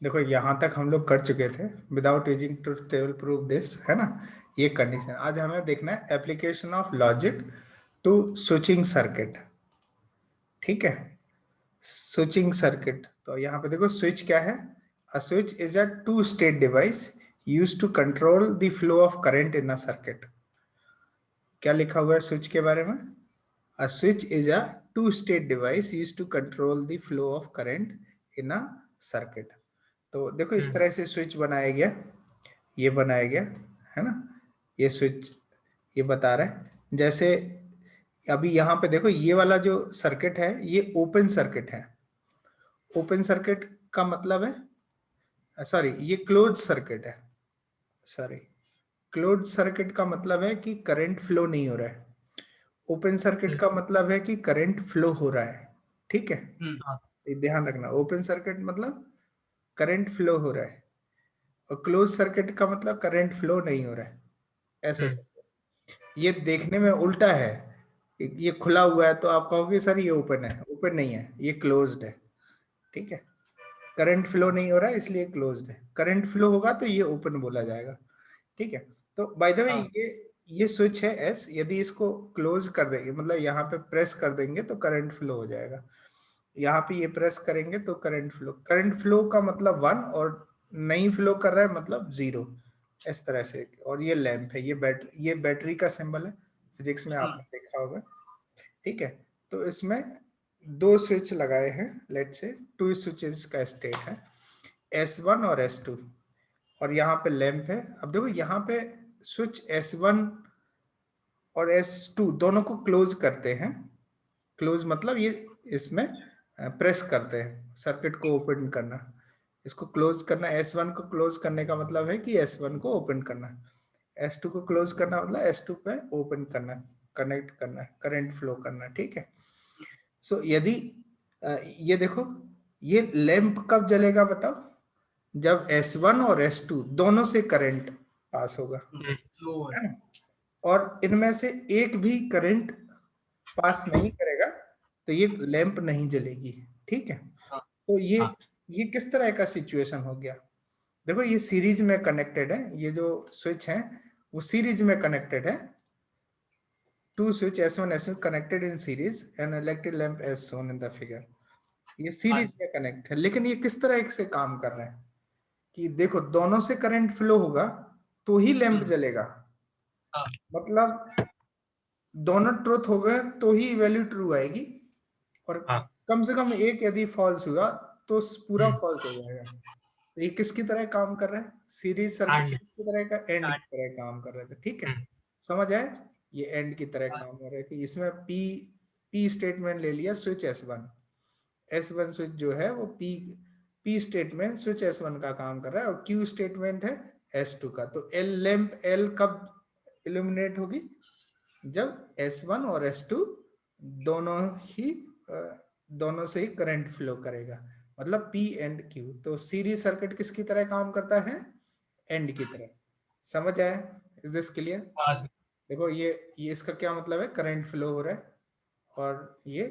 देखो यहाँ तक हम लोग कर चुके थे, without using truth table prove this, है ना, ये कंडीशन। आज हमें देखना है application of logic to switching circuit. ठीक है, स्विचिंग सर्किट। तो यहाँ पे देखो स्विच क्या है, a switch is a two state device used to control the flow of current in a circuit. क्या लिखा हुआ है स्विच के बारे में? A switch is a two state device used to control the flow of current in a circuit. तो देखो इस तरह से स्विच बनाया गया, ये बनाया गया, है ना, ये स्विच ये बता रहा है। जैसे अभी यहाँ पे देखो ये वाला जो सर्किट है ये ओपन सर्किट है। ओपन सर्किट का मतलब है, सॉरी ये क्लोज सर्किट है, सॉरी क्लोज सर्किट का मतलब है कि करंट फ्लो नहीं हो रहा है। ओपन सर्किट का मतलब है कि करंट फ्लो हो रहा है। ठीक है, ये ध्यान रखना, ओपन सर्किट मतलब करंट फ्लो हो रहा है, और क्लोज सर्किट का मतलब करंट फ्लो नहीं हो रहा है। ऐसा ये देखने में उल्टा है, ये खुला हुआ है तो आप कहोगे सर ये ओपन है, ओपन नहीं है, ये क्लोज्ड है। ठीक है, करंट फ्लो नहीं हो रहा है इसलिए क्लोज्ड है, करंट फ्लो होगा तो ये ओपन बोला जाएगा। ठीक है, तो बाय द वे ये स्विच है एस, यदि इसको क्लोज कर देंगे मतलब यहाँ पे प्रेस कर देंगे तो करंट फ्लो हो जाएगा, यहाँ पे ये प्रेस करेंगे तो करंट फ्लो का मतलब 1 और नहीं फ्लो कर रहा है मतलब 0, इस तरह से। और ये लैंप है, ये बैटरी का सिंबल है, फिजिक्स में आपने देखा होगा। ठीक है, तो इसमें दो स्विच लगाए हैं, लेट से टू स्विचेस का स्टेट है S1 और S2, और यहाँ पे लैंप है। अब देखो यहाँ पे स्विच S1 और S2 दोनों को क्लोज करते हैं। क्लोज मतलब ये इसमें प्रेस करते हैं, सर्किट को ओपन करना, इसको क्लोज करना। S1 को क्लोज करने का मतलब है कि S1 को ओपन करना, S2 को क्लोज करना मतलब S2 पे ओपन करना, कनेक्ट करना, करंट फ्लो करना। ठीक है, सो यदि ये देखो ये लैंप कब जलेगा बताओ? जब S1 और S2 दोनों से करंट पास होगा, है ना? और इनमें से एक भी करंट पास नहीं करेगा तो ये लैंप नहीं जलेगी। ठीक है, तो ये किस तरह का सिचुएशन हो गया? देखो ये सीरीज में कनेक्टेड है, ये जो स्विच है वो सीरीज में कनेक्टेड है। Two switch S1 S2 connected in series and electric lamp as shown in the figure। ये सीरीज में कनेक्ट है, लेकिन ये किस तरह से काम कर रहे हैं कि देखो दोनों से करंट फ्लो होगा तो ही लैंप जलेगा, मतलब दोनों ट्रूथ हो गए तो ही वैल्यू ट्रू आएगी, और कम से कम एक यदि फॉल्स हुआ तो पूरा फॉल्स हो जाएगा। तो ये किसकी तरह काम कर रहा है? सीरीज सर्किट किसकी तरह का? एंड की तरह काम कर रहे थे। ठीक है, समझ आए? ये एंड की तरह काम कर रहा है कि इसमें पी स्टेटमेंट ले लिया स्विच S1 स्विच जो है वो पी स्टेटमेंट स्विच S1 का काम कर रहा है, और क्यू स्टेटमेंट है S2 का। तो एल लैंप एल कब इल्यूमिनेट होगी? जब S1 और S2 दोनों ही दोनों से ही करंट फ्लो करेगा, मतलब P एंड Q। तो सीरीज सर्किट किसकी तरह काम करता है? एंड की तरह। समझ आया? Is this clear? देखो ये इसका क्या मतलब है, करंट फ्लो हो रहा है, और ये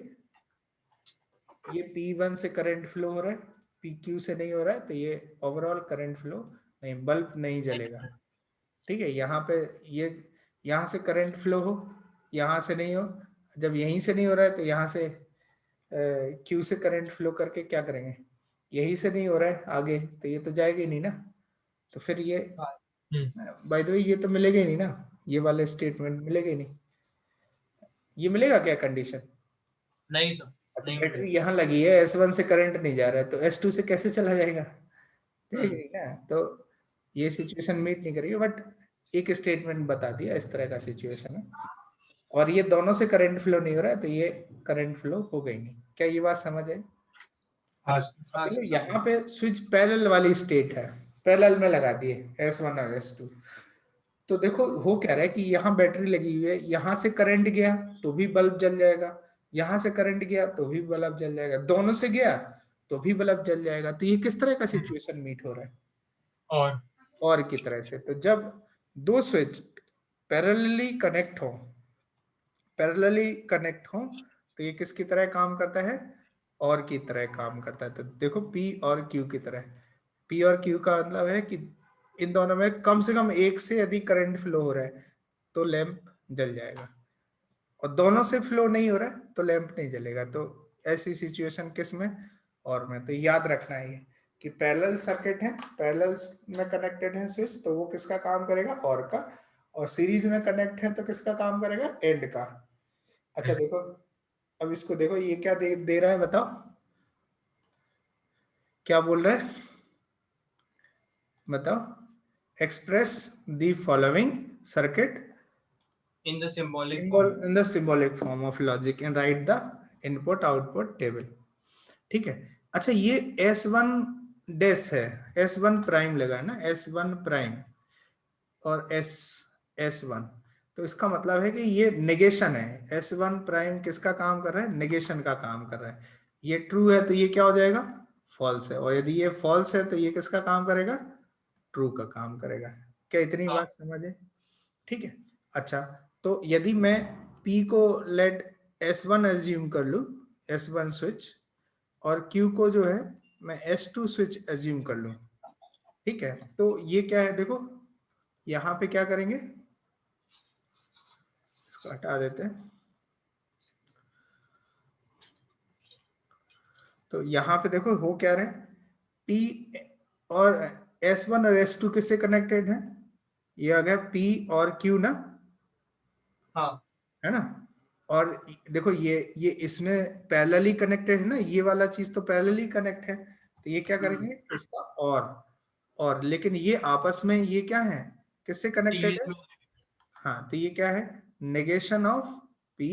P1 से करंट फ्लो हो रहा है, PQ से नहीं हो रहा है, तो ये ओवरऑल करंट फ्लो नहीं, बल्ब नहीं जलेगा। ठीक है, यहाँ पे ये यहाँ से करंट फ्लो हो, यहाँ से नहीं हो, जब यहीं से नहीं हो रहा है तो यहाँ से क्यू से करंट फ्लो करके क्या करेंगे? यहीं से नहीं हो रहा है आगे, तो ये तो जाएगा ही नहीं ना, तो फिर ये बाय द वे ये तो मिलेगा ही नहीं ना, ये वाले स्टेटमेंट मिलेगा ही नहीं। ये मिलेगा क्या कंडीशन? नहीं सर, अच्छा, नहीं बैटरी मिलेगा। यहाँ लगी है, S1 से करंट नहीं जा रहा है तो S2 से कैसे चला जाएगा? जाएगा ही ना, तो ये सिचुएशन मीट नहीं करेगी। बट एक स्टेटमेंट बता दिया इस तरह का सिचुएशन है, और ये दोनों से करंट फ्लो नहीं हो रहा है तो ये करंट फ्लो हो गई नहीं। क्या ये बात समझ है? अच्छा, अब यहाँ पे स्विच पैरेलल वाली स्टेट है, पैरेलल में लगा दिए S1 और S2। तो देखो हो क्या रहा है कि यहाँ बैटरी लगी हुई है, यहाँ से करंट गया तो भी बल्ब जल जाएगा, यहाँ से करंट गया तो भी बल्ब जल जाएगा, दोनों से गया तो भी बल्ब जल जाएगा। तो ये किस तरह का सिचुएशन मीट हो रहा है? और की तरह से। तो जब दो स्विच पैरेलली कनेक्ट हो, पैरेलली कनेक्ट हो तो ये किसकी तरह काम करता है? और की तरह काम करता है। तो देखो P और Q की तरह, P और Q का मतलब है कि इन दोनों में कम से कम एक से अधिक करंट फ्लो हो रहा है तो लैंप जल जाएगा, और दोनों से फ्लो नहीं हो रहा है तो लैंप नहीं जलेगा। तो ऐसी सिचुएशन किस में, और में। तो याद रखना है ये कि पैरेलल सर्किट है, पैरेलल में कनेक्टेड है स्विच, तो वो किसका काम करेगा, और का, और सीरीज में कनेक्ट है तो किसका काम करेगा, एंड का। अच्छा देखो, अब इसको देखो, ये क्या दे रहा है बताओ, क्या बोल रहा है बताओ, express the following circuit in the symbolic form. in the symbolic form of logic and write the input output table। ठीक है। अच्छा ये S1 डैश है, S1 प्राइम लगा है ना, S1 प्राइम और S1, तो इसका मतलब है कि ये नेगेशन है। S1 प्राइम किसका काम कर रहा है, नेगेशन का काम कर रहा है। ये ट्रू है तो ये क्या हो जाएगा, फॉल्स है, और यदि ये फॉल्स है तो ये किसका काम करेगा, ट्रू का काम करेगा। क्या इतनी बात समझे, ठीक है। अच्छा, तो यदि मैं P को लेट S1 एज्यूम कर लूं, S1 स्विच, और Q को जो है मैं S2 स्विच एज्यूम कर लूं, ठीक है, तो ये क्या है देखो, यहां पे क्या करेंगे, इसको हटा देते हैं। तो यहां पे देखो हो क्या रहे हैं, P और S1 और S2 किससे कनेक्टेड है, ये आ गया P और Q ना, हाँ है ना। और देखो ये इसमें पैरेलली कनेक्टेड है ना, ये वाला चीज तो पैरेलली कनेक्ट है, तो ये क्या करेंगे इसका, और लेकिन ये आपस में ये क्या है, किससे कनेक्टेड सीरीज है, में। हाँ, तो ये क्या है, negation of P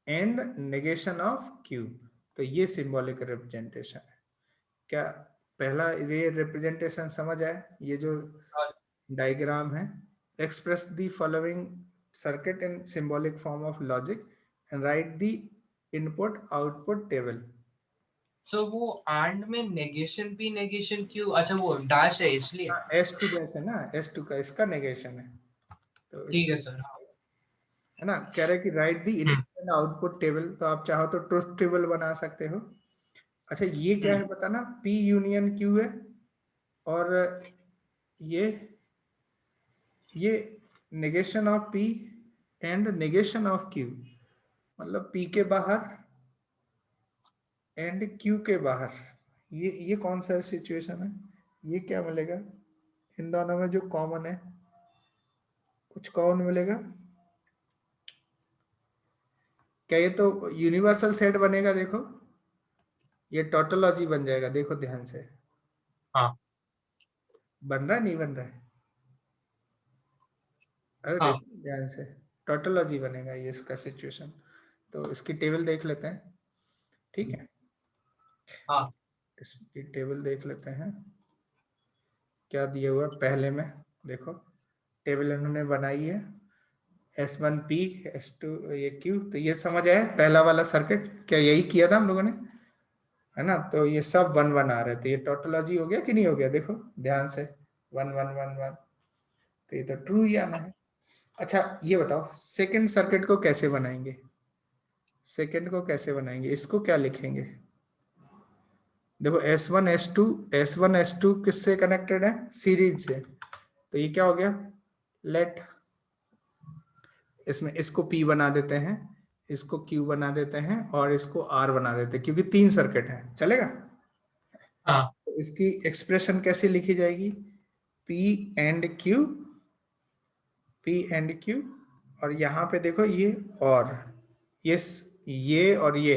and negation of Q। तो ये सिंबॉलिक रिप्रेजेंटेशन है। क्या पहला ये रिप्रेजेंटेशन समझ आया, ये जो डायग्राम है, express the following circuit in symbolic form of logic and right the input output table. तो वो एंड में नेगेशन P नेगेशन Q, अच्छा वो डैश है इसलिए। S2 डैश है ना, S2 का इसका नेगेशन है, तो ठीक इसका है सर। है ना, कह रहे कि right the input and output table, तो आप चाहो तो ट्रुथ टेबल बना सकते हो। अच्छा ये क्या है बताना, P यूनियन Q है, और ये ये negation of P and negation of Q, मतलब P के बाहर एंड Q के बाहर, ये कौन सा सिचुएशन है, ये क्या मिलेगा, इन दोनों में जो कॉमन है, कुछ कॉमन मिलेगा क्या, ये तो यूनिवर्सल सेट बनेगा, देखो ये टोटोलॉजी बन जाएगा, देखो ध्यान से, हाँ बन रहा है नहीं बन रहा है, अरे हाँ देखो ध्यान से, टोटोलॉजी बनेगा ये इसका सिचुएशन। तो इसकी टेबल देख लेते हैं, ठीक है, हाँ। इसकी टेबल देख लेते हैं, क्या दिया हुआ है पहले में, देखो टेबल इन्होंने बनाई है, S1 P S2 ये Q, तो ये समझ आया पहला वाला सर्किट, क्या यही किया था हम लोगों ने, है ना। तो ये सब 1 1 आ रहे थे, ये टोटोलॉजी हो गया कि नहीं हो गया, देखो ध्यान से, 1 1 1 1, तो ये तो ट्रू ही आना है। अच्छा ये बताओ सेकंड सर्किट को कैसे बनाएंगे, सेकंड को कैसे बनाएंगे, इसको क्या लिखेंगे, देखो S1 S2 किससे कनेक्टेड है, सीरीज से, तो ये क्या हो गया, लेट, इसमें इसको P बना देते हैं, इसको Q बना देते हैं, और इसको R बना देते हैं, क्योंकि 3 सर्किट है, चलेगा। हाँ तो इसकी एक्सप्रेशन कैसे लिखी जाएगी, P and Q, P and Q, और यहाँ पे देखो ये, और ये और ये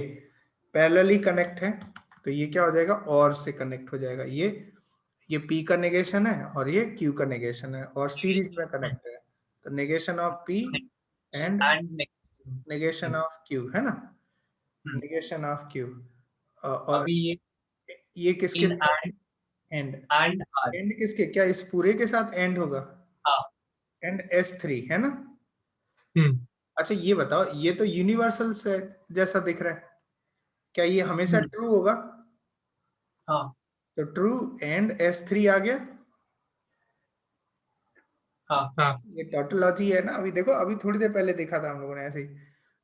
पैरेलली कनेक्ट है, तो ये क्या हो जाएगा, और से कनेक्ट हो जाएगा, ये P का नेगेशन है और ये Q का नेगेशन है, और सीरीज में कनेक्ट है, तो negation of P and and negation of Q, है ना, नेगेशन ऑफ Q, और अभी ये किसके इन साथ, एंड एंड आर। एंड किसके, क्या इस पूरे के साथ एंड होगा, हाँ। एंड S3 है ना। हम्म अच्छा ये बताओ, ये तो यूनिवर्सल सेट जैसा दिख रहा है, क्या ये हमेशा ट्रू होगा, हाँ तो ट्रू एंड S3 आ गया, हाँ हाँ ये टोटोलॉजी है ना, अभी देखो अभी थोड़ी देर पहले देखा था हम लोगों ने ऐसे ही,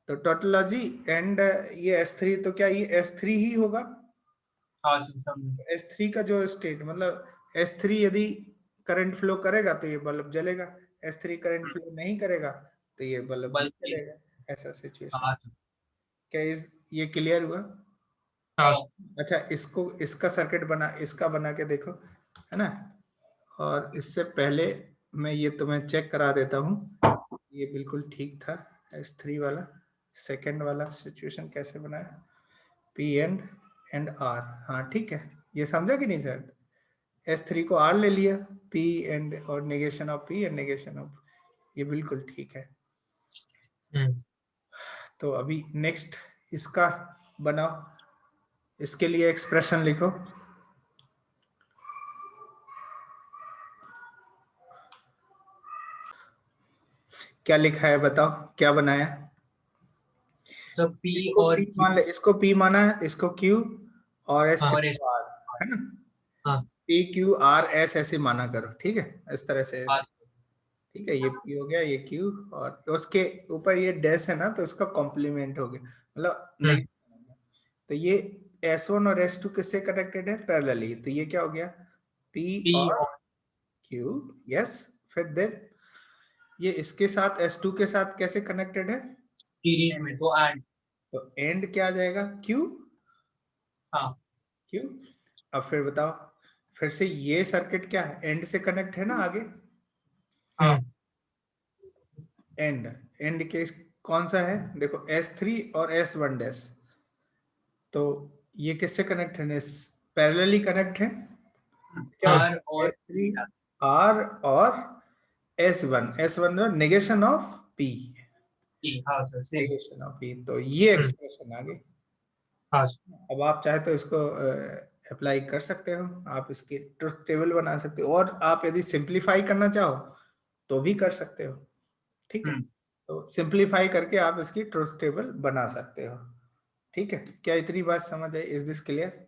तो टोटोलॉजी एंड ये S3, तो क्या ये S3 ही होगा, हाँ, समझ। S3 का जो स्टेट मतलब S3 यदि करंट फ्लो करेगा तो ये बल्ब जलेगा, S3 करंट फ्लो नहीं करेगा तो ये बल्ब नहीं बल्ब जलेगा। ऐसा सिचुएशन। हाँ क्या ये क्लियर हुआ? हाँ अच्छा, इसका सर्किट इसका बना के देखो, है ना। और इससे पहले मैं ये तुम्हें चेक करा देता हूँ, ये बिल्कुल ठीक था। S3 वाला सेकंड वाला सिचुएशन कैसे बनाया, P एंड R। हाँ ठीक है, ये समझा कि नहीं सर? S3 को R ले लिया, P एंड और negation of P and negation of, ये बिल्कुल ठीक है। तो अभी नेक्स्ट इसका बनाओ, इसके लिए एक्सप्रेशन लिखो। क्या लिखा है बताओ, क्या बनाया? तो P इसको और P Q मान ले, इसको P माना, इसको Q और S और को S R, है ना। हाँ P Q R S ऐसे माना करो, ठीक है, इस तरह से हाँ ऐसे। ठीक है, ये P हो गया, ये Q, और उसके ऊपर ये डैश है ना, तो इसका कॉम्प्लीमेंट हो गया, मतलब नहीं। तो ये S1 और S2 किससे कनेक्टेड है? पैरेलली। तो ये क्या हो गया, P P और और Q। यस, फिर देन ये इसके साथ S2 के साथ कैसे कनेक्टेड है? सीरीज में, एंड। तो एंड तो एंड क्या आ जाएगा, Q। हाँ Q। अब फिर बताओ, फिर से ये सर्किट क्या है, एंड से कनेक्ट है ना आगे। हाँ एंड, एंड के कौन सा है, देखो S3 और S1 डैश। तो ये किससे कनेक्ट है, पैरेलली कनेक्ट है। क्या हो R गया, और S3 R और S1 negation of P, P, हाँ sir same. Negation of P। तो ये एक्सप्रेशन आ गई। हाँ अब आप चाहे तो इसको अप्लाई कर सकते हो, आप इसकी ट्रुथ टेबल बना सकते हो, और आप यदि सिंप्लीफाई करना चाहो तो भी कर सकते हो, ठीक है। तो सिंप्लीफाई करके आप इसकी ट्रुथ टेबल बना सकते हो, ठीक है। क्या इतनी बात समझ आई? Is this clear?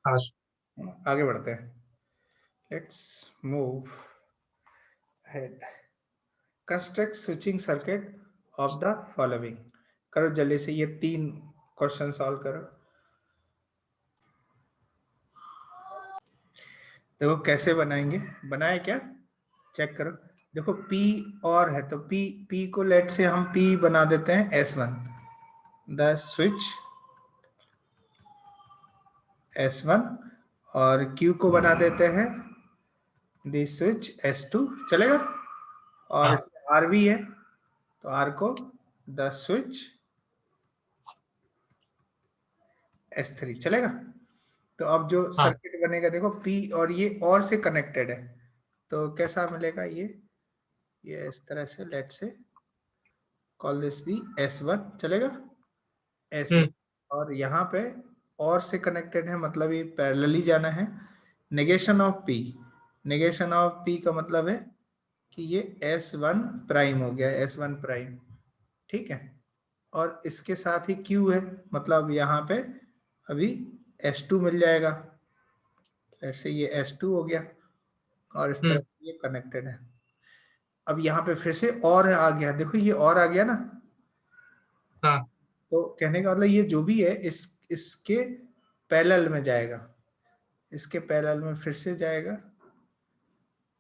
हाँ आगे बढ़ते हैं, let's move head. Construct switching circuit of the following. करो जल्दी से, ये 3 क्वेश्चन सॉल्व करो। देखो कैसे बनाएंगे, बनाए क्या, चेक करो। देखो P और है, तो P को लेट से हम P बना देते हैं S1, द स्विच S1, और Q को बना देते हैं द स्विच S2, चलेगा। और हाँ इसमें R भी है, तो R को द स्विच S3, चलेगा। तो अब जो हाँ सर्किट बनेगा, देखो P और ये और से कनेक्टेड है, तो कैसा मिलेगा ये इस तरह से, लेट से कॉल दिस भी S1, चलेगा, S1। और यहाँ पे और से कनेक्टेड है, मतलब ये पैरेलली जाना है। Negation of P, negation of P का मतलब है कि ये S1 प्राइम हो गया, S1 प्राइम, ठीक है। और इसके साथ ही Q है, मतलब यहाँ पे अभी S2 मिल जाएगा, ऐसे ये S2 हो गया, और इस तरह से ये कनेक्टेड है। अब यहाँ पे फिर से और आ गया, देखो ये और आ गया ना। हाँ तो कहने का मतलब ये जो भी है इसके पैरेलल में जाएगा, इसके पैरेलल में फिर से जाएगा,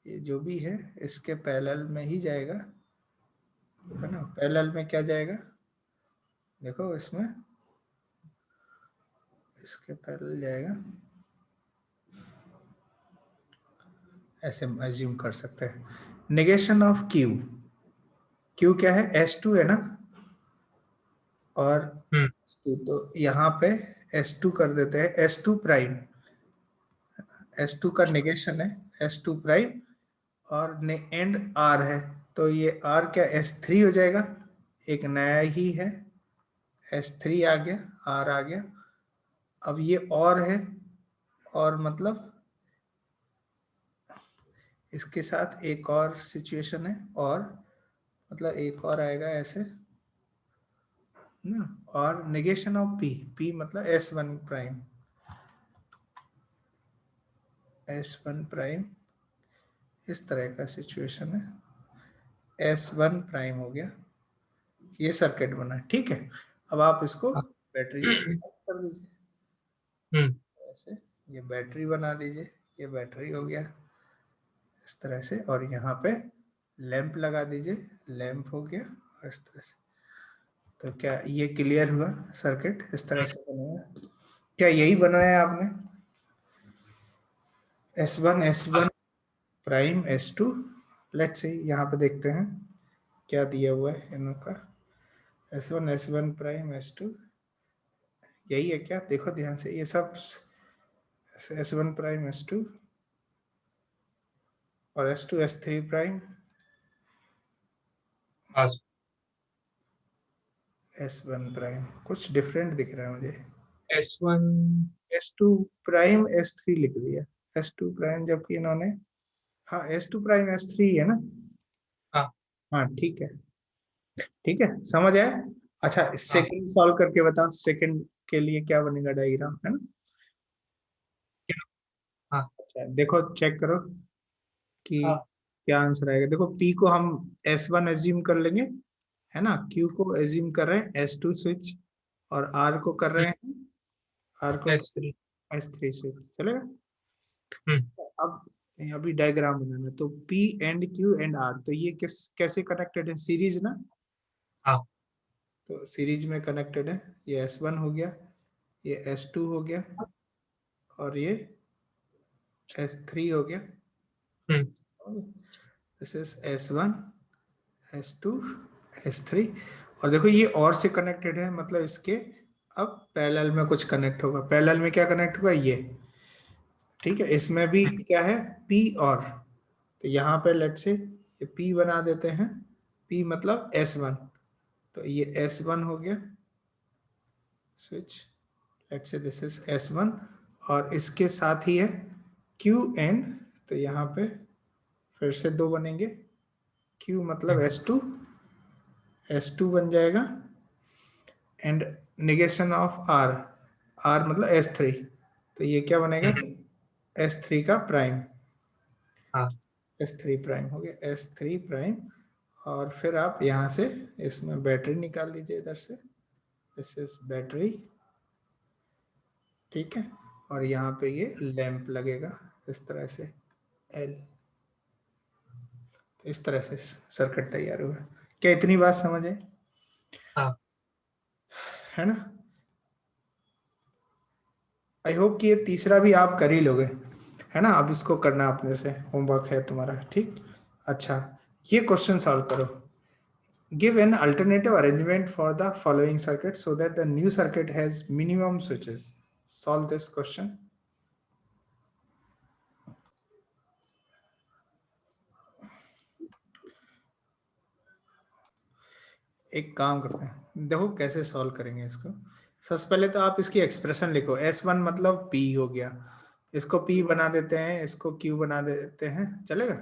ये जो भी है इसके पैरेलल में ही जाएगा, है ना। पैरेलल में क्या जाएगा, देखो इसमें इसके पैरेलल जाएगा, ऐसे एज्यूम कर सकते हैं। नेगेशन ऑफ Q, Q क्या है, S2 है ना, और तो यहाँ पे S2 कर देते हैं, S2 प्राइम, S2 का नेगेशन है S2 प्राइम, और एंड R है, तो ये R क्या S3 हो जाएगा, एक नया ही है, S3 आ गया, R आ गया। अब ये और है, और मतलब इसके साथ एक और सिचुएशन है, और मतलब एक और आएगा ऐसे ना। और नेगेशन ऑफ P मतलब S1 प्राइम, S1 प्राइम, इस तरह का सिचुएशन है, S1 प्राइम हो गया, ये सर्किट बना, ठीक है। अब आप इसको बैटरी से connect कर दीजिए, ऐसे ये बैटरी बना दीजिए, ये बैटरी हो गया इस तरह से, और यहाँ पे लैंप लगा दीजिए, लैंप हो गया और इस तरह से। तो क्या ये क्लियर हुआ सर्किट? इस तरह से बनाया। क्या यही बनाया आपने? S1 S1 prime S2, let's see यहाँ पे देखते हैं क्या दिया हुआ है इन लोग का। S1 S1 प्राइम S2 यही है क्या? देखो ध्यान से, ये सब S1 प्राइम S2 और S2 S3 प्राइम हाँ S1 प्राइम, कुछ डिफरेंट दिख रहा है मुझे। S1 S2 प्राइम S3 लिख दिया, S2 प्राइम, जबकि इन्होंने, हाँ S2 प्राइम S3 है ना। हाँ हाँ ठीक है, ठीक है, समझ आया। अच्छा हाँ सेकंड सॉल्व करके बताओ, सेकंड के लिए क्या बनेगा डायग्राम, है ना। हाँ अच्छा देखो, चेक करो कि हाँ क्या आंसर आएगा। देखो P को हम S1 एज्यूम कर लेंगे, है ना। Q को एज्यूम कर रहे हैं S2 स्विच, और R को कर रहे हैं, R को S3 S3 स्विच, चलेगा। हम्म अब अभी डायग्राम बनाना, तो P and Q and R, तो ये किस कैसे कनेक्टेड है? सीरीज ना। हाँ तो सीरीज में कनेक्टेड है। ये S1 हो गया, ये S2 हो गया, और ये S3 हो गया। हम्म this is S1 S2 S3, और देखो ये और से कनेक्टेड है, मतलब इसके अब पैरेलल में कुछ कनेक्ट होगा। पैरेलल में क्या कनेक्ट होगा? ये, ठीक है। इसमें भी क्या है? P और, तो यहाँ पे लेट से ये P बना देते हैं, P मतलब S1, तो ये S1 हो गया स्विच, लेट से दिस इज S1, और इसके साथ ही है Q एंड, तो यहाँ पे फिर से दो बनेंगे, Q मतलब S2, S2 बन जाएगा, and negation of R, R मतलब S3, तो ये क्या बनेगा? S3 का प्राइम, हाँ S3 प्राइम हो गया, S3 प्राइम। और फिर आप यहाँ से इसमें बैटरी निकाल लीजिए इधर से, दिस इज बैटरी, ठीक है। और यहाँ पे ये लैंप लगेगा इस तरह से, L, तो इस तरह से सर्किट तैयार हुआ। क्या इतनी बात समझ है? हाँ है ना। आई होप कि ये तीसरा भी आप कर ही लोगे, है ना। अब इसको करना अपने से, होमवर्क है तुम्हारा, ठीक। अच्छा ये क्वेश्चन सॉल्व करो। Give an alternative arrangement for the following circuit so that the new circuit has minimum switches. Solve this question. एक काम करते हैं, देखो कैसे सॉल्व करेंगे इसको। सबसे पहले तो आप इसकी एक्सप्रेशन लिखो, S1 मतलब P हो गया, इसको P बना देते हैं, इसको Q बना देते हैं, चलेगा।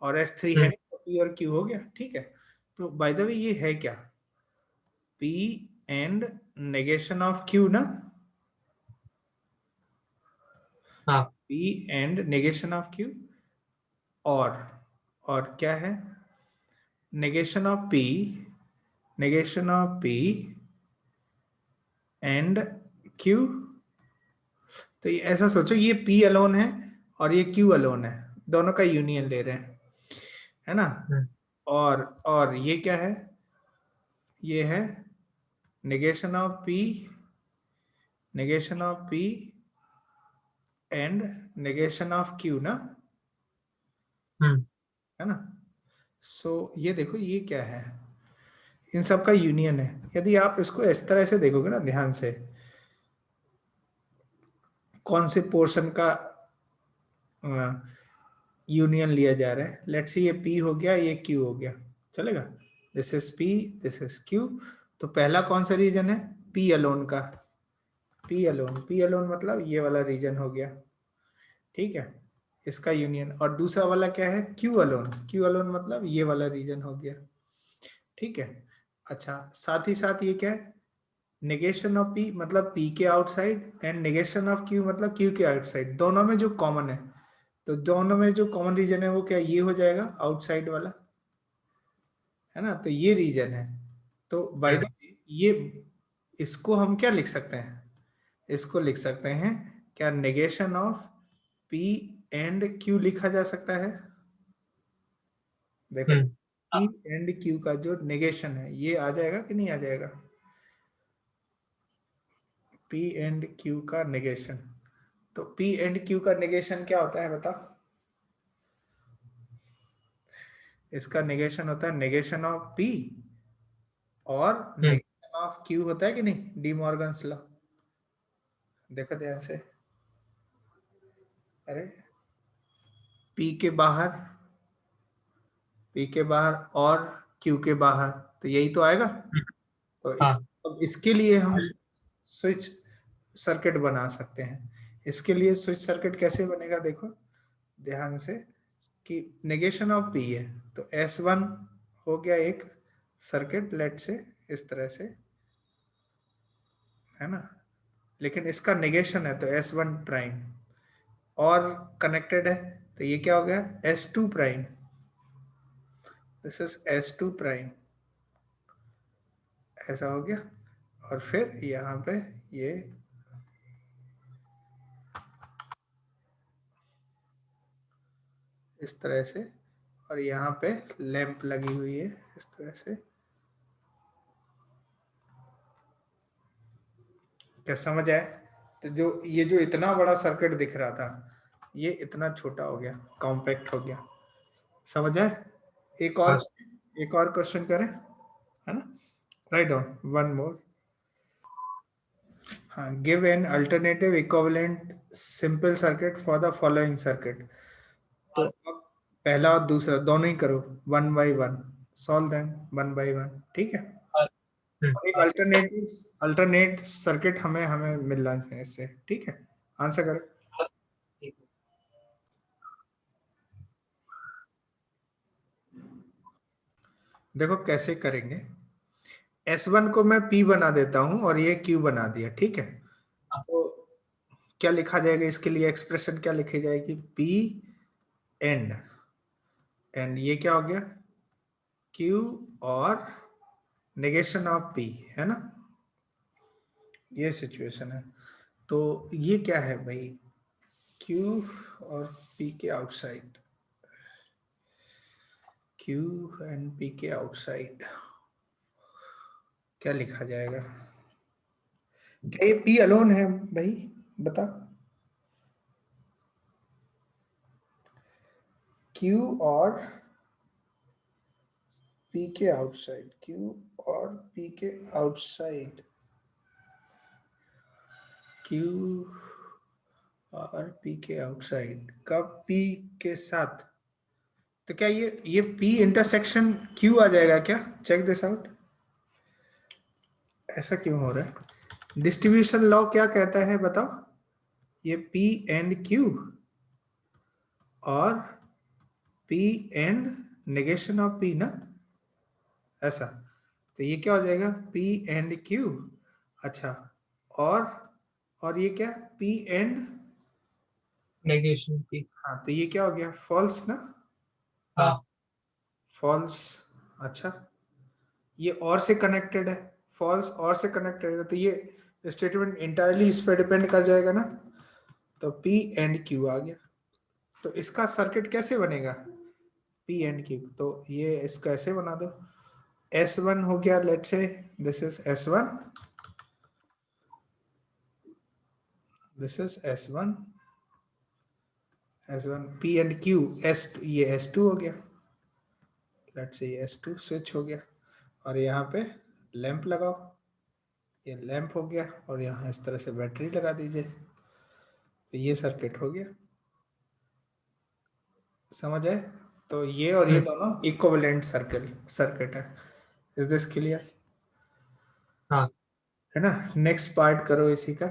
और S3 है हम्म नहीं, तो P और Q हो गया, ठीक है। तो बाय द वे ये है क्या? P and negation of Q ना, हाँ P and negation of Q, और क्या है? Negation of P, negation of P and Q। तो ये ऐसा सोचो, ये P अलोन है और ये Q अलोन है, दोनों का यूनियन ले रहे हैं, है ना। हम्म और ये क्या है? ये है negation of P, negation of P and negation of Q ना, हम्म है ना। सो ये देखो ये क्या है? इन सब का यूनियन है। यदि आप इसको इस तरह से देखोगे ना ध्यान से, कौन से पोर्शन का यूनियन लिया जा रहा है? लेट्स सी ये P हो गया, ये Q हो गया, चलेगा। This is P, this is Q। तो पहला कौन सा रीजन है? P अलोन का, P अलोन, P अलोन मतलब ये वाला रीजन हो गया, ठीक है, इसका यूनियन। और दूसरा वाला क्या है? Q अलोन, Q अलोन मतलब ये वाला रीजन हो गया, ठीक है। अच्छा साथ ही साथ ये क्या है? नेगेशन ऑफ P मतलब P के outside, and negation of Q मतलब Q के आउटसाइड, दोनों में जो कॉमन है, तो दोनों में जो कॉमन रीजन है वो क्या? ये हो जाएगा आउटसाइड वाला, है ना। तो ये रीजन है। तो बाय द हम्म ये, इसको हम क्या लिख सकते हैं? इसको लिख सकते हैं क्या? Negation of P and Q लिखा जा सकता है। देखो पी एंड क्यू का जो नेगेशन है ये आ जाएगा कि नहीं आ जाएगा? पी एंड क्यू का नेगेशन, तो पी एंड क्यू का नेगेशन क्या होता है बताओ? इसका नेगेशन होता है नेगेशन ऑफ पी और नेगेशन ऑफ क्यू होता है कि नहीं, डी मॉर्गन्स लॉ। देखो ध्यान से, अरे पी के बाहर, पी के बाहर और क्यू के बाहर, तो यही तो आएगा। तो अब इसके लिए हम स्विच सर्किट बना सकते हैं। इसके लिए स्विच सर्किट कैसे बनेगा देखो ध्यान से, कि नेगेशन ऑफ पी है तो S1 हो गया एक सर्किट, लेट से इस तरह से, है ना, लेकिन इसका नेगेशन है तो S1 प्राइम और कनेक्टेड है, तो ये क्या हो गया S2 prime, this is S2 prime, ऐसा हो गया। और फिर यहाँ पे ये इस तरह से, और यहाँ पे लैंप लगी हुई है इस तरह से। क्या समझ आए? तो जो ये जो इतना बड़ा सर्किट दिख रहा था ये इतना छोटा हो गया, कॉम्पैक्ट हो गया। समझ आए? एक और क्वेश्चन करें, है ना? Right on one more. हाँ, give an alternative equivalent simple circuit for the following circuit. तो अब पहला और दूसरा दोनों ही करो, one by one solve them, one by one, ठीक है। एक अल्टरनेट सर्किट हमें हमें मिलना चाहिए इससे, ठीक है। आंसर करो। देखो कैसे करेंगे, S1 को मैं P बना देता हूं और ये Q बना दिया, ठीक है। तो क्या लिखा जाएगा इसके लिए, एक्सप्रेशन क्या लिखी जाएगी, P एंड, एंड ये क्या हो गया Q और नेगेशन ऑफ P, है ना, ये सिचुएशन है। तो ये क्या है भाई, Q और P के आउटसाइड, Q एंड P के आउटसाइड क्या लिखा जाएगा? क्या ये P अलोन है भाई, बता। Q और P के आउटसाइड, Q और P के आउटसाइड, Q और P के आउटसाइड कब P के साथ, तो क्या ये P इंटरसेक्शन Q आ जाएगा क्या? Check this out. ऐसा क्यों हो रहा है? डिस्ट्रीब्यूशन लॉ क्या कहता है बताओ? ये P एंड Q और P and negation of P ना, ऐसा। तो ये क्या हो जाएगा P एंड Q, अच्छा, और ये क्या P एंड नेगेशन P। हाँ, तो ये क्या हो गया फॉल्स ना, हाँ फॉल्स, अच्छा, ये और से कनेक्टेड है, फॉल्स और से कनेक्टेड है, तो ये स्टेटमेंट इंटायरली इस पर डिपेंड कर जाएगा ना। तो P एंड Q आ गया, तो इसका सर्किट कैसे बनेगा P एंड Q, तो ये इसका ऐसे बना दो, S1 हो गया, let's say this is S1, this is S1, S1 P and Q, ये S2 हो गया, लेट्स से ये S2 स्विच हो गया, और यहाँ पे लैंप लगाओ, ये लैंप हो गया, और यहाँ इस तरह से बैटरी लगा दीजिए, तो ये सर्किट हो गया। समझ आए? तो ये और ये दोनों इक्विवेलेंट सर्किट है। Is this clear? हाँ है ना। नेक्स्ट पार्ट करो इसी का।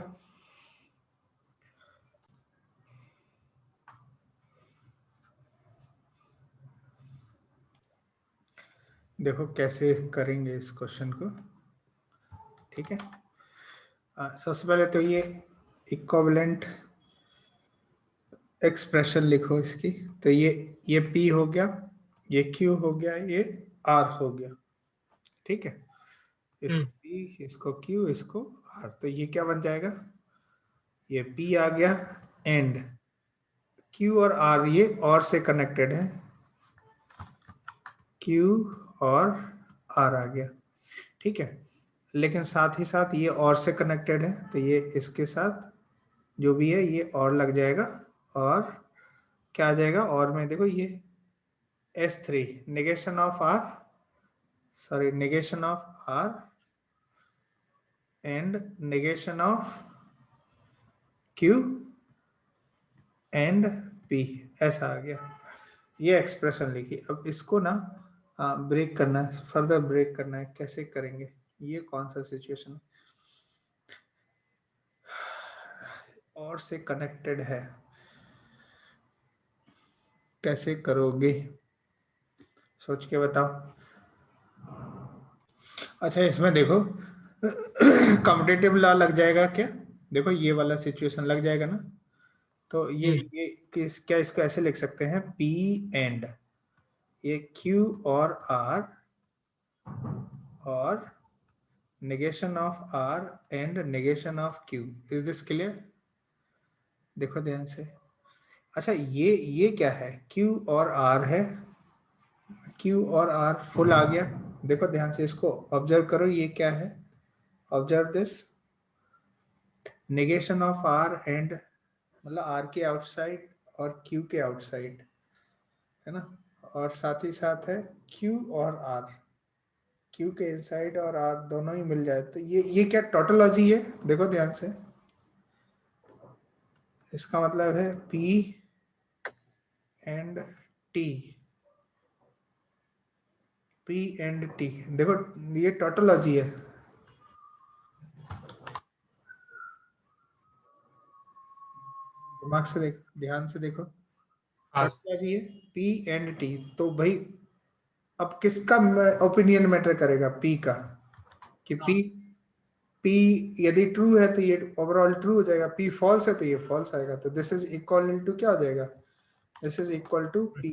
देखो कैसे करेंगे इस क्वेश्चन को, ठीक है। सबसे पहले तो ये इक्विवेलेंट एक्सप्रेशन लिखो इसकी, तो ये P हो गया, ये Q हो गया, ये R हो गया, ठीक है। इसको P, इसको Q, इसको R, तो ये क्या बन जाएगा, ये P आ गया एंड Q और R ये और से कनेक्टेड है, Q और R आ गया, ठीक है। लेकिन साथ ही साथ ये और से कनेक्टेड है, तो ये इसके साथ जो भी है ये और लग जाएगा, और क्या आ जाएगा, और में देखो ये S3 negation of R, sorry negation of R and negation of Q and P, ऐसा आ गया। ये एक्सप्रेशन लिखी। अब इसको ना ब्रेक करना है, फर्दर ब्रेक करना है। कैसे करेंगे, ये कौन सा सिचुएशन है, और से कनेक्टेड है, कैसे करोगे, सोच के बताओ। अच्छा इसमें देखो कम्पिटेटिव लॉ लग जाएगा क्या, देखो ये वाला सिचुएशन लग जाएगा ना, तो ये क्या इसको ऐसे लिख सकते हैं, P एंड ये Q और R और negation of R and negation of Q, is this clear? देखो ध्यान से। अच्छा ये क्या है, Q और R है, Q और R फुल आ गया। देखो ध्यान से, इसको ऑब्जर्व करो, ये क्या है, observe this, negation of R and मतलब R के आउटसाइड और Q के आउटसाइड, है ना, और साथ ही साथ है Q और R, Q के इनसाइड और R दोनों ही मिल जाए, तो ये क्या टोटोलॉजी है, देखो ध्यान से। इसका मतलब है P and T, P and T, देखो ये टोटोलॉजी है। दिमाग से देख, ध्यान से देखो, टोटोलॉजी है P एंड T। तो भाई अब किसका ओपिनियन मैटर करेगा, P का, कि P यदि ट्रू है तो ये ओवरऑल ट्रू हो जाएगा, P फॉल्स है तो ये फॉल्स आएगा, तो दिस इज इक्वल टू क्या हो जाएगा, this is equal to P,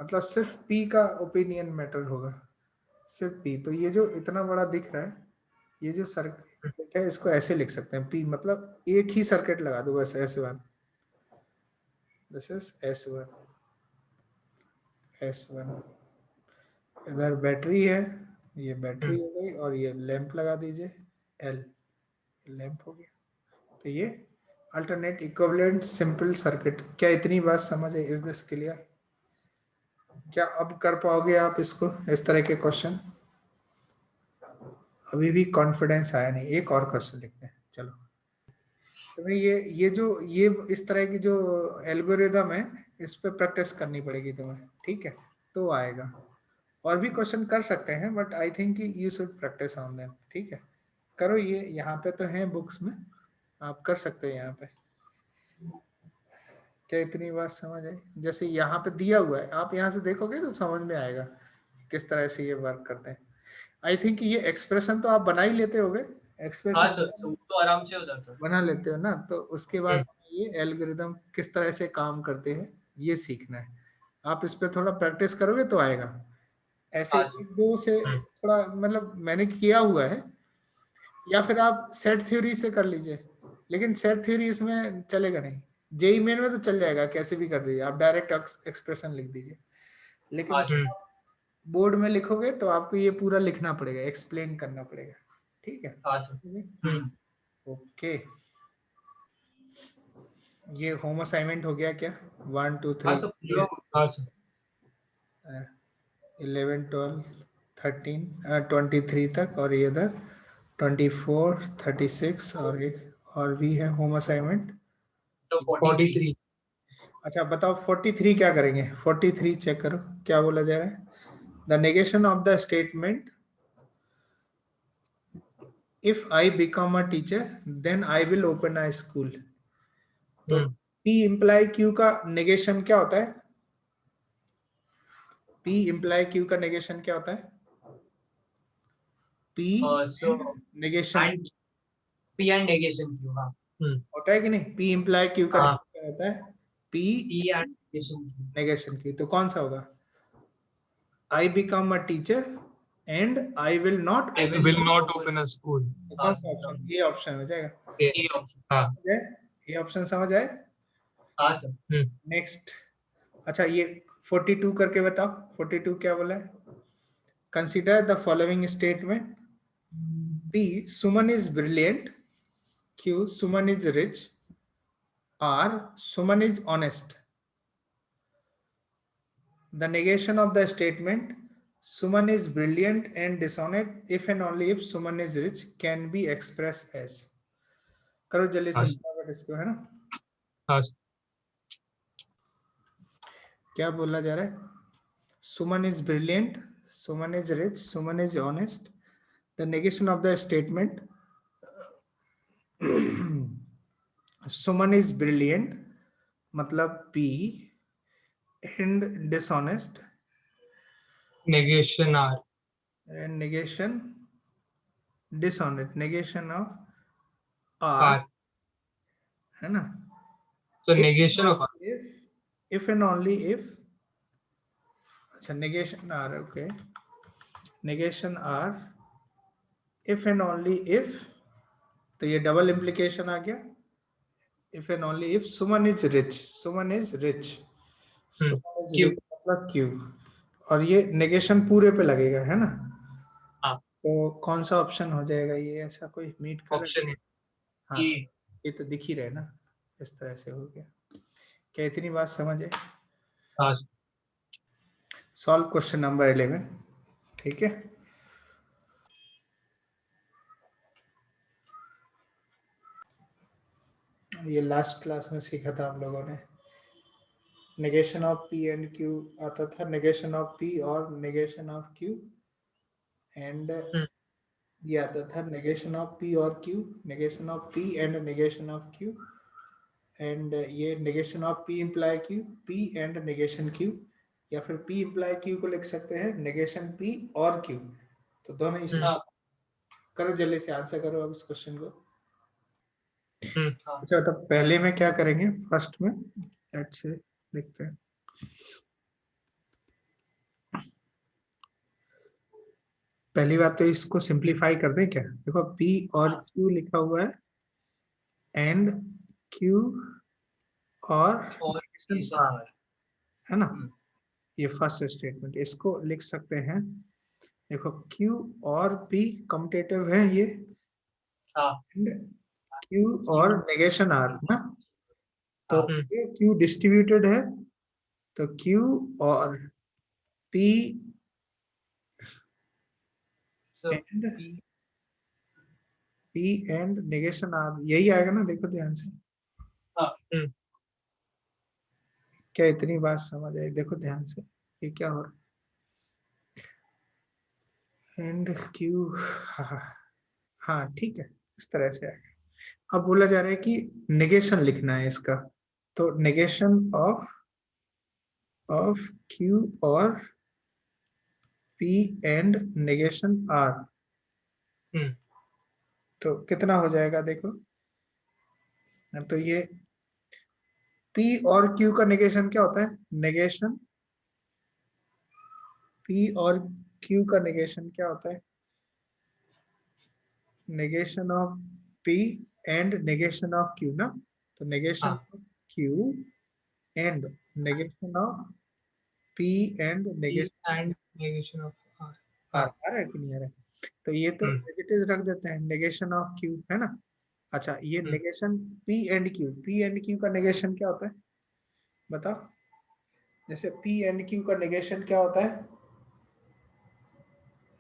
मतलब सिर्फ P का ओपिनियन मैटर होगा, सिर्फ P। तो ये जो इतना बड़ा दिख रहा है, ये जो सर्किट है इसको ऐसे लिख सकते हैं, P मतलब एक ही सर्किट लगा दो बस, S1, this is S1, S1, इधर बैटरी है, ये बैटरी हो गई, और ये लैंप लगा दीजिए L, लैंप हो गया। तो ये अल्टरनेट इक्विवेलेंट सिंपल सर्किट। क्या इतनी बात समझ है, इज दिस क्लियर? क्या अब कर पाओगे आप इसको, इस तरह के क्वेश्चन? अभी भी कॉन्फिडेंस आया नहीं, एक और क्वेश्चन लिखते हैं चलो। तो भाई ये जो ये इस तरह की जो एल्गोरिदम है, इस पे प्रैक्टिस करनी पड़ेगी तुम्हें, ठीक है, तो आएगा। और भी क्वेश्चन कर सकते हैं, but I think you should practice on them, ठीक है, करो। ये यहाँ पे तो है बुक्स में, आप कर सकते हैं यहाँ पे। क्या इतनी बात समझ आई? जैसे यहाँ पे दिया हुआ है, आप यहाँ से देखोगे तो समझ में आएगा किस तरह से ये वर्क करते हैं। आई थिंक ये एक्सप्रेशन तो आप बना ही लेते होगे, एक्सप्रेशन तो आराम से हो जाता है, बना लेते हो ना, तो उसके बाद ये एल्गोरिदम किस तरह से काम करते हैं ये सीखना है। आप इस पे थोड़ा प्रैक्टिस करोगे तो आएगा। ऐसे एक दो से थोड़ा मतलब मैंने किया हुआ है, या फिर आप सेट थ्योरी से कर लीजिए, लेकिन सेट थ्योरी इसमें चलेगा नहीं। जेई मेन में तो चल जाएगा, कैसे भी कर दीजिए, आप डायरेक्ट एक्सप्रेशन लिख दीजिए, लेकिन बोर्ड में लिखोगे तो आपको ये पूरा लिखना पड़ेगा, एक्सप्लेन करना पड़ेगा, ठीक है। ओके, ये होम असाइनमेंट हो गया क्या, 1 2 3 11 12 13 23 तक, और ये इधर 24 36, और एक और भी है होम असाइनमेंट, तो 43। अच्छा बताओ 43 क्या करेंगे, 43 चेक करो क्या बोला जा रहा है, the negation of the statement if I become a teacher then I will open a school. तो P इम्प्लाई Q का नेगेशन क्या होता है, P इम्प्लाई Q का नेगेशन क्या होता है, P negation P and negation Q, हाँ होता है कि नहीं, P इम्प्लाई Q का नेगेशन होता है, P and negation Q। Negation Q, तो कौन सा होगा, I become a teacher and I will not open a school। तो कौन सा ऑप्शन, ये ऑप्शन हो जाएगा, ये ऑप्शन, हाँ ये ऑप्शन समझ आए। हाँ सर। नेक्स्ट, अच्छा ये 42 करके बताओ, 42 क्या बोला है? Consider the following statement, P, Suman is brilliant, Q, Suman is rich, R, Suman is honest. The negation of the statement Suman is brilliant and dishonest if and only if Suman is rich can be expressed as, करो जल्दी से हाँ फटाफट इसको, है ना? हाँ क्या बोला जा रहा है? Suman is brilliant, Suman is rich, Suman is honest. The negation of the statement Suman is brilliant मतलब P and dishonest negation R and negation dishonest, negation of R, R है ना? So If negation of R if and only if, अच्छा negation R, okay, negation R if and only if, तो ये double implication आ गया, if and only if Suman is rich, Suman is rich, Suman is क्यों rich मतलब Q, और ये negation पूरे पे लगेगा, है ना? हाँ तो कौन सा ऑप्शन हो जाएगा ये, ऐसा कोई मीट कर? ऑप्शन है हाँ, कि ये तो दिख ही रहा है ना, इस तरह से हो गया। क्या इतनी बात समझ है? हाँ सॉल्व क्वेश्चन नंबर 11, ठीक है? ये लास्ट क्लास में सीखा था हम लोगों ने, negation of P and Q आता था, नेगेशन ऑफ पी और नेगेशन ऑफ क्यू, एंड ये आता था नेगेशन ऑफ पी और Q, negation of P and negation of Q, and ये negation of P imply Q, P and negation Q, या फिर पी इम्प्लाई क्यू को लिख सकते हैं नेगेशन पी और क्यू। तो दोनों इसी, करो जल्दी से आंसर करो अब इस क्वेश्चन को। अच्छा, तो पहले में क्या करेंगे, फर्स्ट में अच्छे देखते हैं। पहली बात तो इसको सिंप्लीफाई कर दें क्या, देखो P और Q लिखा हुआ है एंड Q और R, है ना? ये फर्स्ट स्टेटमेंट, इसको लिख सकते हैं, देखो Q और P कम्यूटेटिव है ये, Q और नेगेशन R ना, तो ये Q डिस्ट्रीब्यूटेड है, तो Q और P एंड नेगेशन R, यही आएगा ना? देखो ध्यान से, क्या इतनी बात समझ आई? देखो ध्यान से ये क्या हो रहा है, एंड Q, हाँ ठीक है, इस तरह से आएगा। अब बोला जा रहा है कि नेगेशन लिखना है इसका, तो नेगेशन ऑफ Q और P एंड नेगेशन R, तो कितना हो जाएगा देखो, तो ये P और Q का नेगेशन क्या होता है, नेगेशन P और Q का नेगेशन क्या होता है, negation of P and negation of Q ना, तो negation of Q and negation of P and negation of आ रहा है कि नहीं आ रहा है? तो ये तो एज रख देते हैं, नेगेशन ऑफ Q, है ना? अच्छा, ये नेगेशन P एंड Q का नेगेशन क्या होता है बताओ? जैसे P एंड Q का नेगेशन क्या होता है,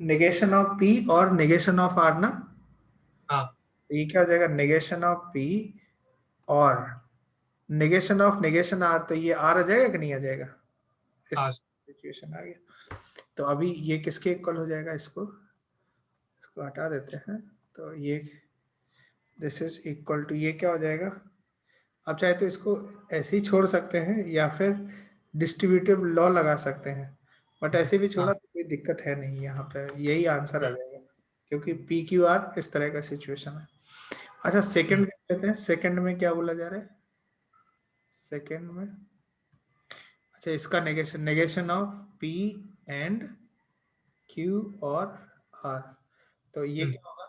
नेगेशन ऑफ P और नेगेशन ऑफ R ना, ये क्या हो जाएगा, नेगेशन ऑफ P और नेगेशन ऑफ नेगेशन R, तो ये R आ जाएगा कि नहीं आ जाएगा? इस सिचुएशन आ गया, तो अभी ये किसके इक्वल हो जाएगा, इसको हटा देते हैं, तो ये दिस इज इक्वल टू, ये क्या हो जाएगा, आप चाहे तो इसको ऐसे ही छोड़ सकते हैं या फिर डिस्ट्रीब्यूटिव लॉ लगा सकते हैं, बट ऐसे भी छोड़ा तो कोई दिक्कत है नहीं, यहाँ पर यही आंसर आ जाएगा, क्योंकि पी क्यू आर इस तरह का सिचुएशन है। अच्छा, सेकंड देख लेते हैं, सेकंड में क्या बोला जा रहा है, सेकंड में, अच्छा इसका negation of P and Q और आर, तो ये क्या होगा,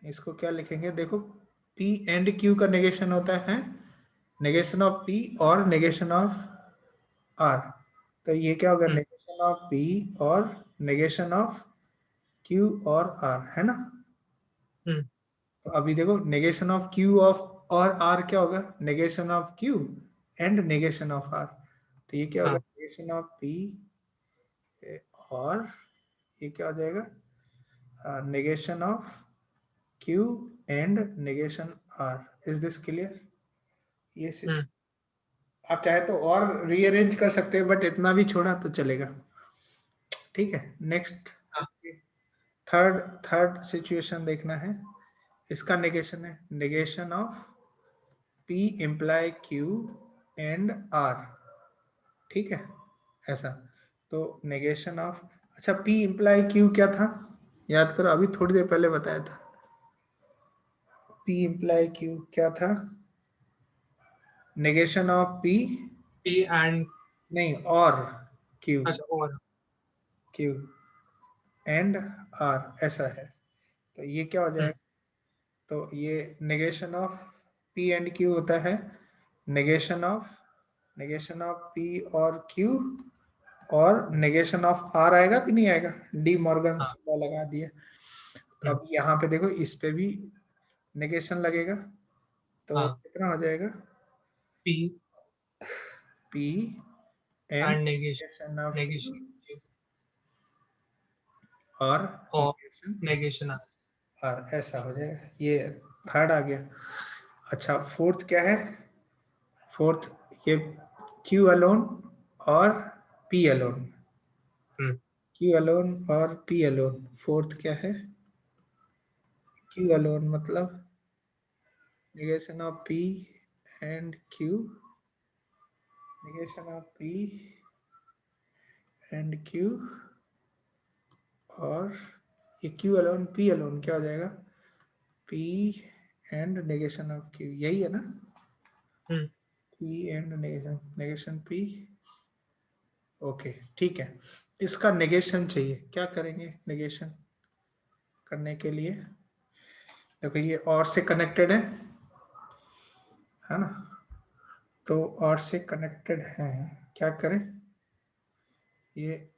इसको क्या लिखेंगे, देखो P एंड Q का नेगेशन होता है नेगेशन ऑफ पी और नेगेशन ऑफ आर, तो ये क्या होगा, नेगेशन ऑफ पी और नेगेशन ऑफ क्यू और आर, है ना। तो अभी देखो नेगेशन ऑफ क्यू ऑफ और आर क्या होगा, negation of Q and negation of R. तो ये क्या होगा, नेगेशन ऑफ पी और ये क्या हो जाएगा, negation of Q and negation R. Is this clear? ये आप चाहे तो और रीअरेंज कर सकते हैं, बट इतना भी छोड़ा तो चलेगा। ठीक है, नेक्स्ट थर्ड थर्ड सिचुएशन देखना है। इसका नेगेशन है, negation of P imply Q and R। ठीक है, ऐसा। तो नेगेशन ऑफ, अच्छा P इम्प्लाई Q क्या था, याद करो, अभी थोड़ी देर पहले बताया था। P इम्प्लाई Q क्या था, नेगेशन ऑफ P एंड नहीं और Q, अच्छा और Q एंड R, ऐसा है। तो ये क्या हो जाएगा, तो ये negation of P and Q होता है नेगेशन ऑफ P और Q, और नेगेशन ऑफ R आएगा कि नहीं आएगा, डी मॉर्गन लॉ लगा दिया। तो अब यहाँ पे देखो, इस पे भी नेगेशन लगेगा, तो कितना हो जाएगा, P and negation of Q और नेगेशन R, ऐसा हो जाएगा। ये थर्ड आ गया। अच्छा फोर्थ क्या है, फोर्थ ये Q अलोन और P अलोन, Q अलोन और P अलोन। फोर्थ क्या है, Q अलोन मतलब negation of P and Q, negation of P and Q, और ये Q अलोन P अलोन क्या हो जाएगा, P and negation of Q, यही है ना, P and negation P। Okay ठीक है, इसका नेगेशन चाहिए, क्या करेंगे नेगेशन करने के लिए, देखो ये और से कनेक्टेड है ना, तो और से कनेक्टेड है, क्या करें, ये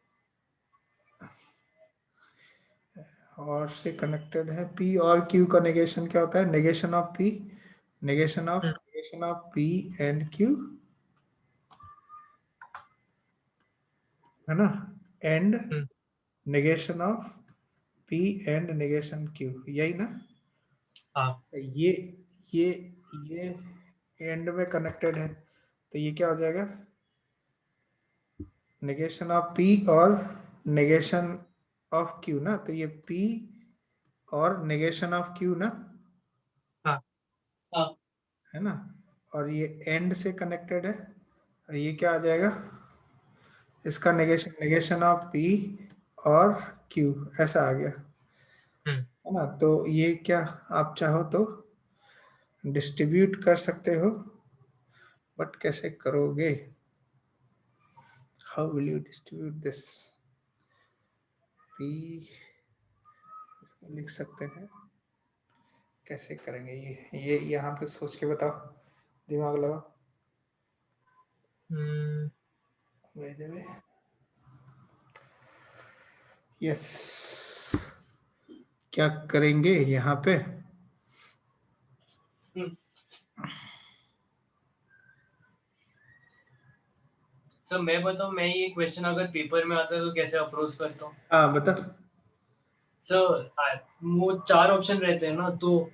और से कनेक्टेड है, P और Q का नेगेशन क्या होता है, negation of P, negation of P and Q, है ना, and negation of P and negation Q, यही ना। ये ये ये एंड में कनेक्टेड है, तो ये क्या हो जाएगा, नेगेशन ऑफ P और नेगेशन ऑफ Q ना, तो ये P और नेगेशन ऑफ Q ना, है ना, और ये एंड से कनेक्टेड है, और ये क्या आ जाएगा, इसका नेगेशन ऑफ P और Q, ऐसा आ गया, है ना। तो ये क्या आप चाहो तो डिस्ट्रीब्यूट कर सकते हो, बट कैसे करोगे, how will you distribute this, P इसको लिख सकते हैं, कैसे करेंगे, ये यहाँ पे सोच के बताओ, दिमाग लगाओ। यस, क्या करेंगे यहाँ पे, सर मैं बताऊं, मैं ये क्वेश्चन अगर पेपर में आता है तो कैसे अप्रोच करता हूँ। हाँ बता। सर वो 4 ऑप्शन रहते हैं ना, तो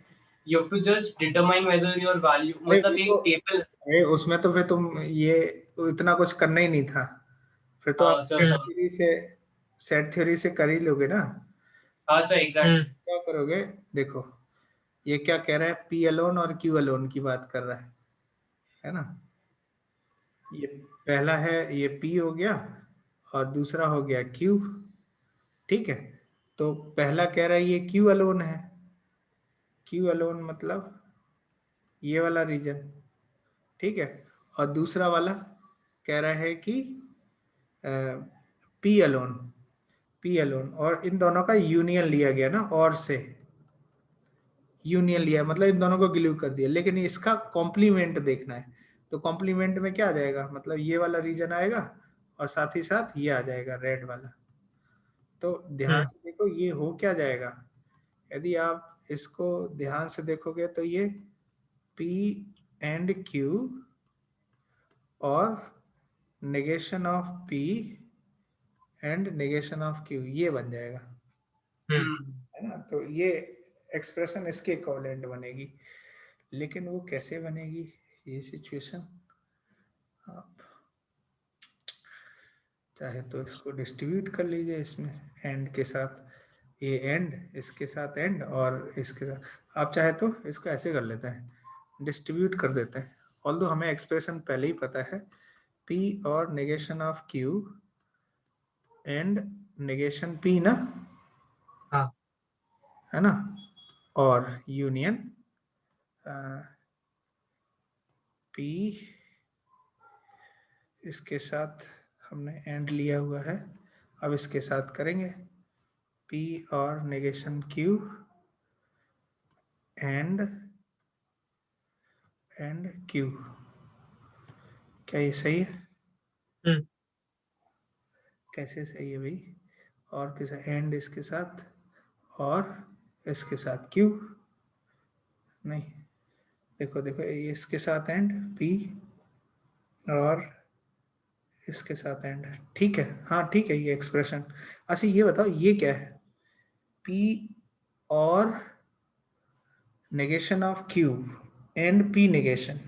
you have to just determine whether your value, मतलब एक टेबल, उसमें तो फिर तुम ये इतना कुछ करना ही नहीं था, फिर तो आप सेट थ्योरी से कर ही लोगे ना। हाँ सर एग्जैक्टली। क्या करोगे, देखो ये क्या कह रहा है, P अलोन और Q अलोन की बात कर रहा है ना, ये पहला है, ये P हो गया और दूसरा हो गया Q, ठीक है। तो पहला कह रहा है ये Q अलोन है, Q अलोन मतलब ये वाला रीजन, ठीक है, और दूसरा वाला कह रहा है कि P अलोन, और इन दोनों का यूनियन लिया गया ना, और से यूनियन लिया मतलब इन दोनों को ग्लू कर दिया, लेकिन इसका कॉम्प्लीमेंट देखना है, तो कॉम्प्लीमेंट में क्या आ जाएगा, मतलब ये वाला रीजन आएगा और साथ ही साथ ये आ जाएगा रेड वाला। तो ध्यान से देखो ये हो क्या जाएगा, यदि आप इसको ध्यान से देखोगे तो ये P एंड Q और negation of P and negation of Q ये बन जाएगा, है ना। तो ये एक्सप्रेशन इसके इक्विवेलेंट बनेगी, लेकिन वो कैसे बनेगी ये सिचुएशन, आप चाहे तो इसको डिस्ट्रीब्यूट कर लीजिए इसमें एंड के साथ, ये एंड इसके साथ एंड और इसके साथ, आप चाहे तो इसको ऐसे कर लेते हैं डिस्ट्रीब्यूट कर देते हैं, ऑल्दो हमें एक्सप्रेशन पहले ही पता है, P और negation of Q and negation P ना, हाँ है ना, और यूनियन P इसके साथ हमने एंड लिया हुआ है, अब इसके साथ करेंगे P और नेगेशन Q एंड Q, क्या ये सही है? कैसे सही है भाई, और किसे एंड इसके साथ और इसके साथ Q, नहीं देखो देखो ये इसके साथ एंड P और इसके साथ एंड, ठीक है, हाँ ठीक है ये एक्सप्रेशन। अच्छा ये बताओ ये क्या है, P और negation of Q and P negation,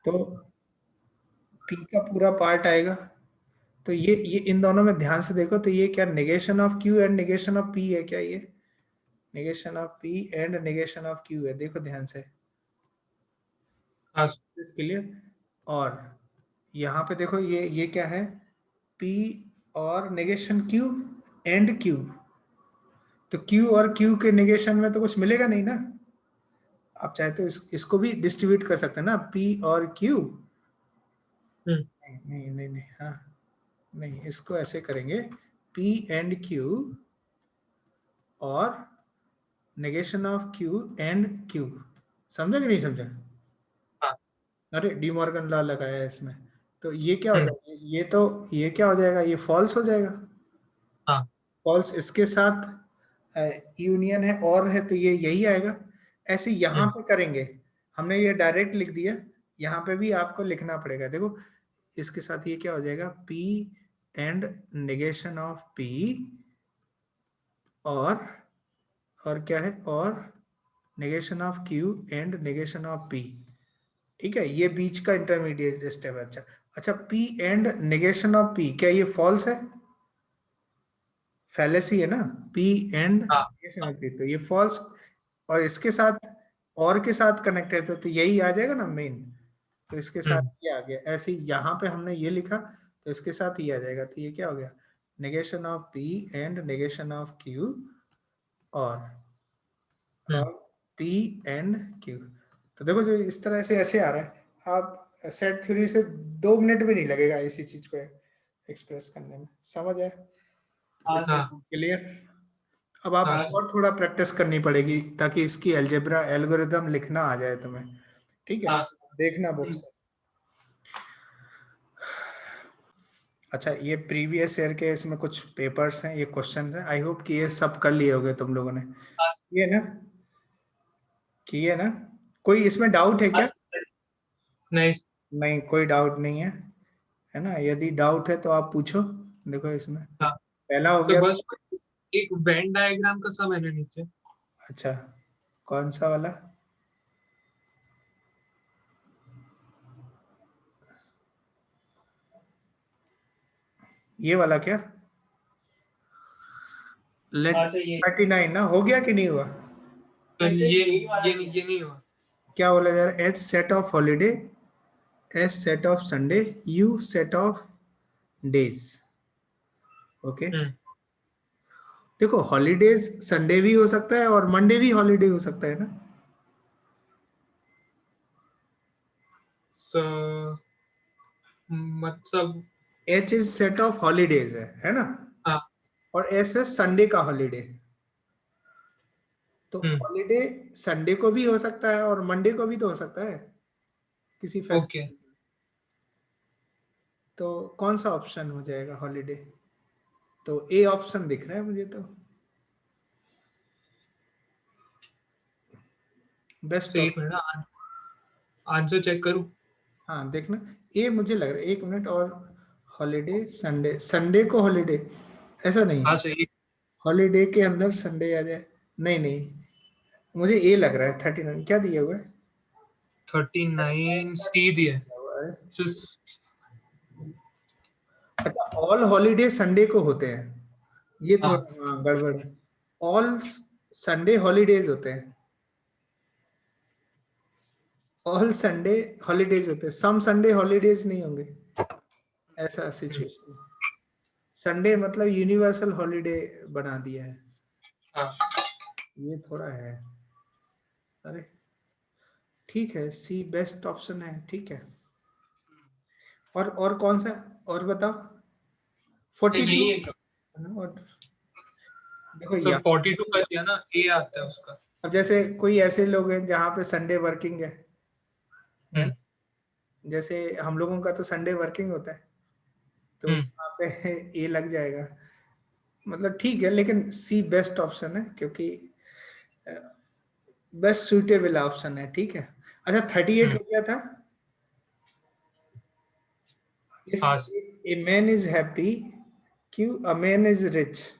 तो P का पूरा पार्ट आएगा, तो ये इन दोनों में ध्यान से देखो, तो ये क्या negation of Q and negation of P है क्या, ये negation of P and negation of Q है, देखो ध्यान से, इस क्लियर। और यहाँ पे देखो ये क्या है, P और नेगेशन Q एंड Q, तो Q और Q के नेगेशन में तो कुछ मिलेगा नहीं ना, आप चाहे तो इसको भी डिस्ट्रीब्यूट कर सकते हैं ना, P और Q, नहीं नहीं नहीं नहीं, हाँ नहीं, इसको ऐसे करेंगे P एंड Q और negation of Q and Q, समझा कि नहीं समझा? हाँ। अरे डी मॉर्गन लॉ लगाया है इसमें, तो ये क्या हो जाएगा, ये तो ये क्या हो जाएगा, ये फॉल्स हो जाएगा, हाँ। फॉल्स इसके साथ यूनियन है और है तो ये यही आएगा, ऐसे यहाँ पे करेंगे, हमने ये डायरेक्ट लिख दिया, यहाँ पे भी आपको लिखना पड़ेगा, देखो इसके साथ ये क्या हो जाएगा, P and negation of P और क्या है, और negation of Q and negation of P, ठीक है, ये बीच का इंटरमीडिएट स्टेप है। अच्छा अच्छा, P and negation of P, क्या ये फॉल्स है, फैलेसी है ना, P and negation of P, तो ये फॉल्स, और इसके साथ और के साथ कनेक्टेड है तो यही आ जाएगा ना मेन, तो इसके साथ ये आ गया, ऐसे यहाँ पे हमने ये लिखा तो इसके साथ ये आ जाएगा, तो ये क्या हो गया, negation of P and negation of Q और P एंड Q, तो देखो जो इस तरह से ऐसे आ रहा है, आप सेट थ्योरी से 2 मिनट भी नहीं लगेगा इसी चीज को एक्सप्रेस करने में, समझ आए, क्लियर। अब आपको और थोड़ा प्रैक्टिस करनी पड़ेगी ताकि इसकी अलजेब्रा एल्गोरिदम लिखना आ जाए तुम्हें, ठीक है, देखना बुक से। अच्छा ये प्रीवियस ईयर के इसमें कुछ पेपर्स हैं, ये क्वेश्चन हैं, आई होप कि ये सब कर लिए होगे तुम लोगों ने, ये ना किए ना, कोई इसमें डाउट है क्या? नहीं नहीं कोई डाउट नहीं है ना, यदि डाउट है तो आप पूछो, देखो इसमें पहला हो गया, तो बस एक वेन डायग्राम का सब है नीचे। अच्छा कौन सा वाला, ये वाला क्या, लेट 39 ना, हो गया कि नहीं हुआ, ये नहीं हुआ, क्या बोला जा रहा है, H set of holiday, S set of Sunday, you set of days, okay. देखो हॉलीडेज संडे भी हो सकता है और मंडे भी हॉलीडे हो सकता है ना, मतलब H is set of holidays है ना, हाँ। और एस है संडे का हॉलीडे, तो हॉलीडे संडे को भी हो सकता है और मंडे को भी तो हो सकता है, किसी ओके फेस्टिवल। तो कौन सा ऑप्शन हो जाएगा हॉलीडे? तो ए ऑप्शन दिख रहा है मुझे तो बेस्ट। तो एक मिनट आंसर चेक करूं। हाँ देखना, ए मुझे लग रहा है, एक मिनट और। हॉलीडे संडे, संडे को हॉलीडे, ऐसा नहीं हाँ है सही हॉलीडे के अंदर संडे आ जाए। नहीं नहीं, मुझे ए लग रहा है। 39 क्या दिया हुआ है? 39 सी दिया है। दिया हुआ है। सिर्फ- अच्छा, ऑल हॉलीडे संडे को होते हैं, ये हाँ थोड़ा हाँ गड़बड़ है। ऑल संडे हॉलीडेज होते हैं, ऑल संडे हॉलीडेज होते हैं, सम संडे हॉलीडेज नहीं होंगे, ऐसा सिचुएशन। संडे मतलब यूनिवर्सल हॉलीडे बना दिया है, हाँ ये थोड़ा है। अरे ठीक है, सी बेस्ट ऑप्शन है, ठीक है। और कौन सा, और बताओ। तो 42 यही है। और देखो तो यहाँ, 42 कर दिया ना, ए आता है उसका। अब जैसे कोई ऐसे लोग हैं जहाँ पे संडे वर्किंग है ना? हम्म जैसे हम लोगों का तो संडे वर्किंग होता है, तो हम्म वहाँ पे ए लग जाएगा। मतलब ठीक है, लेकिन सी बेस्ट ऑप्शन है, क्योंकि बेस्ट सुटेबल ऑप्शन है, ठीक है। अच्छा 38 हम्म हो गया था। इफ हाँ ए मैन इज हैप्पी, क्यों a man is rich,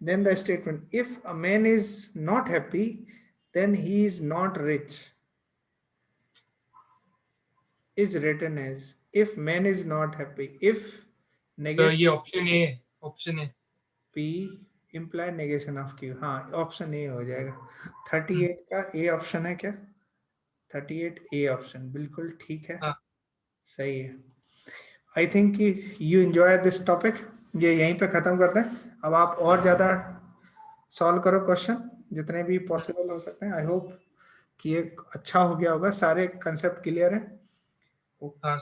then the statement if a man is not happy then he is not rich is written as if man is not happy, if तो negation ये option A, option A. p imply negation of q, हाँ option A हो जाएगा। 38 का A option है क्या? 38 A option बिल्कुल ठीक है, हाँ सही है। I think you enjoy this topic, ये यहीं पे खत्म करते हैं। अब आप और ज्यादा सॉल्व करो क्वेश्चन, जितने भी पॉसिबल हो सकते हैं। आई होप कि ये अच्छा हो गया होगा, सारे कंसेप्ट क्लियर है। हाँ